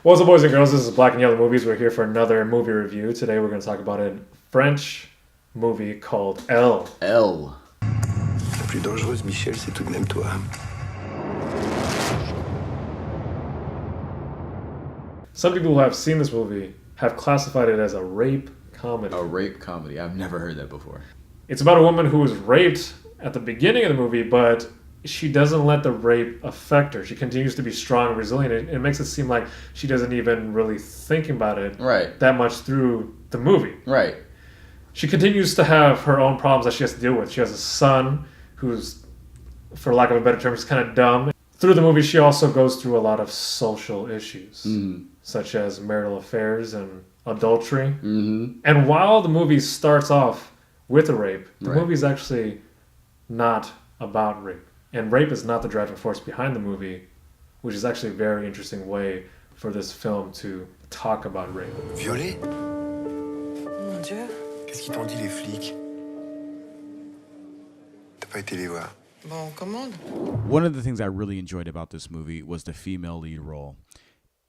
What's up, boys and girls? This is Black and Yellow Movies. We're here for another movie review. Today we're going to talk about a French movie called Elle. Elle. La plus dangereuse, Michel, c'est tout de même toi. Some people who have seen this movie have classified it as a rape comedy. A rape comedy. I've never heard that before. It's about a woman who was raped at the beginning of the movie, but she doesn't let the rape affect her. She continues to be strong and resilient. It makes it seem like she doesn't even really think about it that much through the movie. Right. She continues to have her own problems that she has to deal with. She has a son who's, for lack of a better term, is kind of dumb. Through the movie, she also goes through a lot of social issues, such as marital affairs and adultery. Mm-hmm. And while the movie starts off with a rape, the movie is actually not about rape. And rape is not the driving force behind the movie, which is actually a very interesting way for this film to talk about rape. Violée? Mon Dieu. Qu'est-ce qu'ils t'ont dit, les flics? T'as pas été les voir? Bon, on commande. One of the things I really enjoyed about this movie was the female lead role.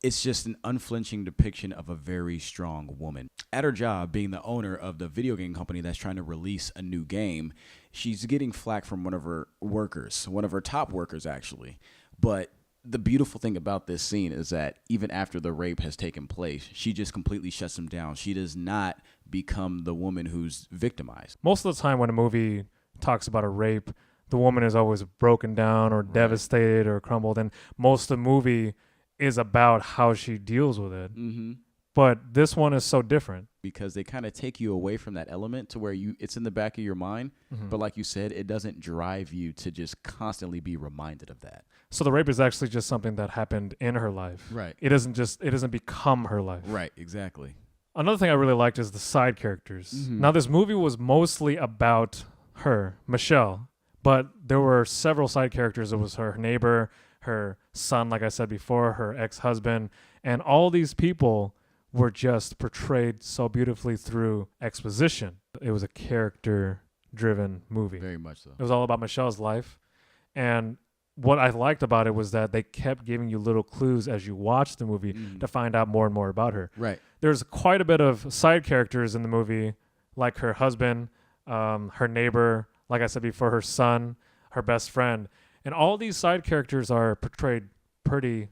It's just an unflinching depiction of a very strong woman. At her job, being the owner of the video game company that's trying to release a new game, she's getting flack from one of her workers, one of her top workers, actually. But the beautiful thing about this scene is that even after the rape has taken place, she just completely shuts him down. She does not become the woman who's victimized. Most of the time when a movie talks about a rape, the woman is always broken down or devastated or crumbled. And most of the movie is about how she deals with it. Mm-hmm. But this one is so different. Because they kind of take you away from that element to where it's in the back of your mind. Mm-hmm. But like you said, it doesn't drive you to just constantly be reminded of that. So the rape is actually just something that happened in her life. Right. It doesn't become her life. Right, exactly. Another thing I really liked is the side characters. Mm-hmm. Now, this movie was mostly about her, Michelle, but there were several side characters. It was her neighbor, her son, like I said before, her ex-husband, and all these people were just portrayed so beautifully through exposition. It was a character-driven movie. Very much so. It was all about Michelle's life, and what I liked about it was that they kept giving you little clues as you watched the movie to find out more and more about her. Right. There's quite a bit of side characters in the movie, like her husband, her neighbor, like I said before, her son, her best friend. And all these side characters are portrayed pretty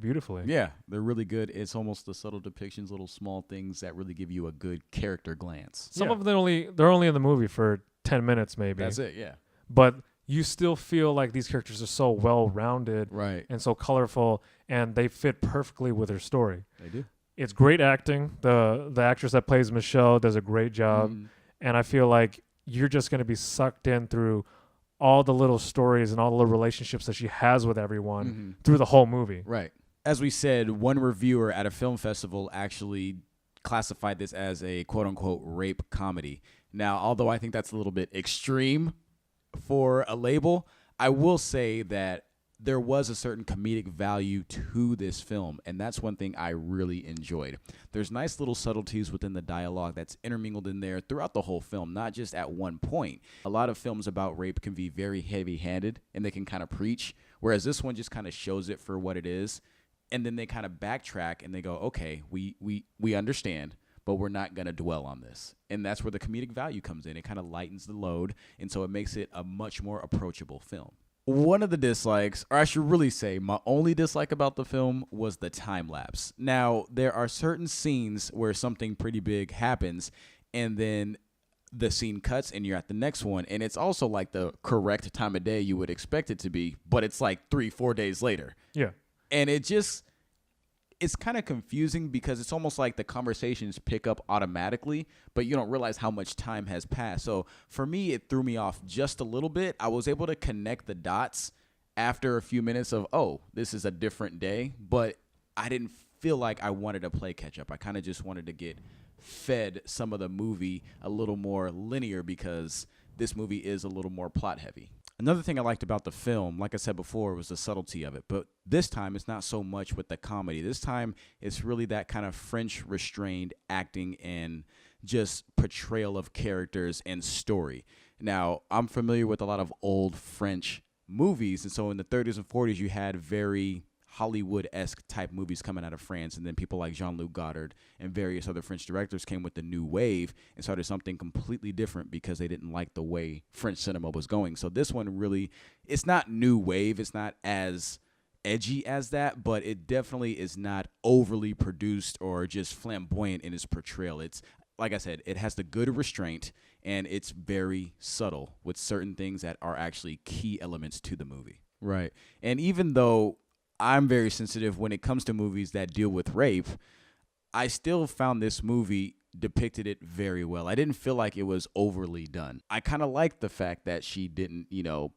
beautifully. Yeah, they're really good. It's almost the subtle depictions, little small things that really give you a good character glance. Some of them they're only in the movie for 10 minutes maybe. That's it, yeah. But you still feel like these characters are so well-rounded and so colorful, and they fit perfectly with her story. They do. It's great acting. The actress that plays Michelle does a great job. And I feel like you're just going to be sucked in through all the little stories and all the little relationships that she has with everyone through the whole movie. Right. As we said, one reviewer at a film festival actually classified this as a quote-unquote rape comedy. Now, although I think that's a little bit extreme for a label, I will say that there was a certain comedic value to this film, and that's one thing I really enjoyed. There's nice little subtleties within the dialogue that's intermingled in there throughout the whole film, not just at one point. A lot of films about rape can be very heavy-handed, and they can kind of preach, whereas this one just kind of shows it for what it is, and then they kind of backtrack, and they go, okay, we understand, but we're not going to dwell on this. And that's where the comedic value comes in. It kind of lightens the load, and so it makes it a much more approachable film. One of the dislikes, or I should really say my only dislike about the film, was the time lapse. Now, there are certain scenes where something pretty big happens, and then the scene cuts and you're at the next one, and it's also like the correct time of day you would expect it to be, but it's like 3-4 days later. Yeah. And it's kind of confusing because it's almost like the conversations pick up automatically, but you don't realize how much time has passed. So for me, it threw me off just a little bit. I was able to connect the dots after a few minutes of, oh, this is a different day, but I didn't feel like I wanted to play catch up. I kind of just wanted to get fed some of the movie a little more linear because this movie is a little more plot heavy. Another thing I liked about the film, like I said before, was the subtlety of it. But this time, it's not so much with the comedy. This time, it's really that kind of French restrained acting and just portrayal of characters and story. Now, I'm familiar with a lot of old French movies. And so in the 30s and 40s, you had very Hollywood-esque type movies coming out of France, and then people like Jean-Luc Godard and various other French directors came with the new wave and started something completely different because they didn't like the way French cinema was going. So this one really, it's not new wave, it's not as edgy as that, but it definitely is not overly produced or just flamboyant in its portrayal. It's, like I said, it has the good restraint, and it's very subtle with certain things that are actually key elements to the movie. Right. And even though I'm very sensitive when it comes to movies that deal with rape, I still found this movie depicted it very well. I didn't feel like it was overly done. I kind of liked the fact that she didn't,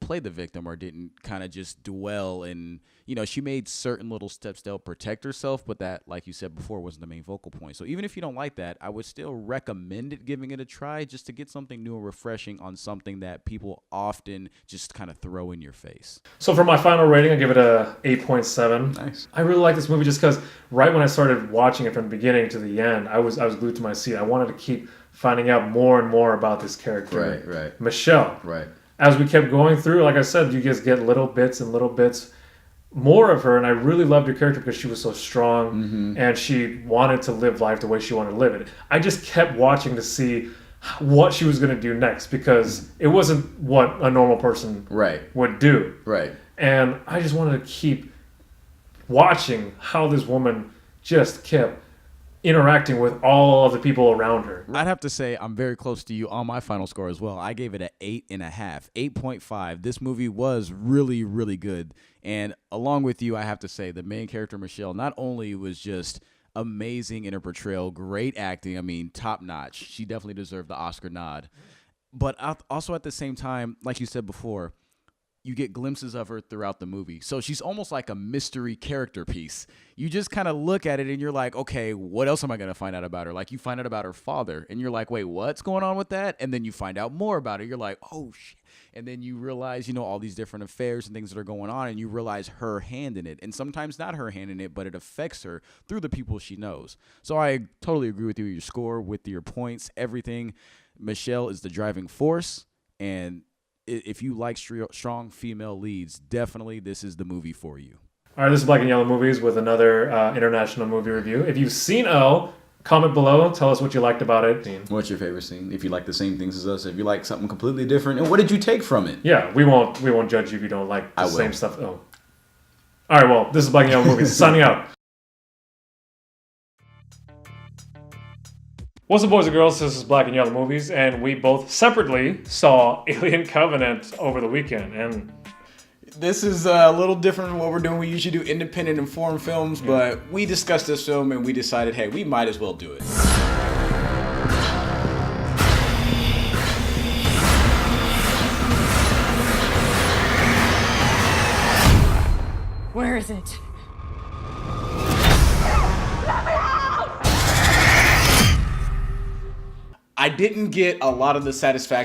play the victim or didn't kind of just dwell and, she made certain little steps to help protect herself, but that, like you said before, wasn't the main focal point. So even if you don't like that, I would still recommend it, giving it a try, just to get something new and refreshing on something that people often just kind of throw in your face. So for my final rating, I give it a 8.7. Nice. I really like this movie just because right when I started watching it from the beginning to the end, I was glued to my seat. I wanted to keep finding out more and more about this character. Right. Michelle. Right. As we kept going through, like I said, you just get little bits more of her, and I really loved her character because she was so strong and she wanted to live life the way she wanted to live it. I just kept watching to see what she was going to do next because it wasn't what a normal person would do. Right. And I just wanted to keep watching how this woman just kept interacting with all of the people around her. I'd have to say I'm very close to you on my final score as well. I gave it an 8.5, 8.5. This movie was really, really good. And along with you, I have to say the main character, Michelle, not only was just amazing in her portrayal, great acting, I mean, top notch. She definitely deserved the Oscar nod. But also at the same time, like you said before, you get glimpses of her throughout the movie. So she's almost like a mystery character piece. You just kind of look at it and you're like, okay, what else am I going to find out about her? Like you find out about her father and you're like, wait, what's going on with that? And then you find out more about her. You're like, oh, shit. And then you realize, all these different affairs and things that are going on, and you realize her hand in it. And sometimes not her hand in it, but it affects her through the people she knows. So I totally agree with you, your score, with your points, everything. Michelle is the driving force, and if you like strong female leads, definitely this is the movie for you. All right, this is Black and Yellow Movies with another international movie review. If you've seen Elle, comment below. Tell us what you liked about it. What's your favorite scene? If you like the same things as us, if you like something completely different, and what did you take from it? Yeah, we won't judge you if you don't like the same stuff. Oh. All right, well, this is Black and Yellow Movies. Signing out. What's up, boys and girls? This is Black and Yellow Movies, and we both separately saw Alien Covenant over the weekend. And this is a little different than what we're doing. We usually do independent and foreign films, but we discussed this film and we decided, hey, we might as well do it. Where is it? I didn't get a lot of the satisfaction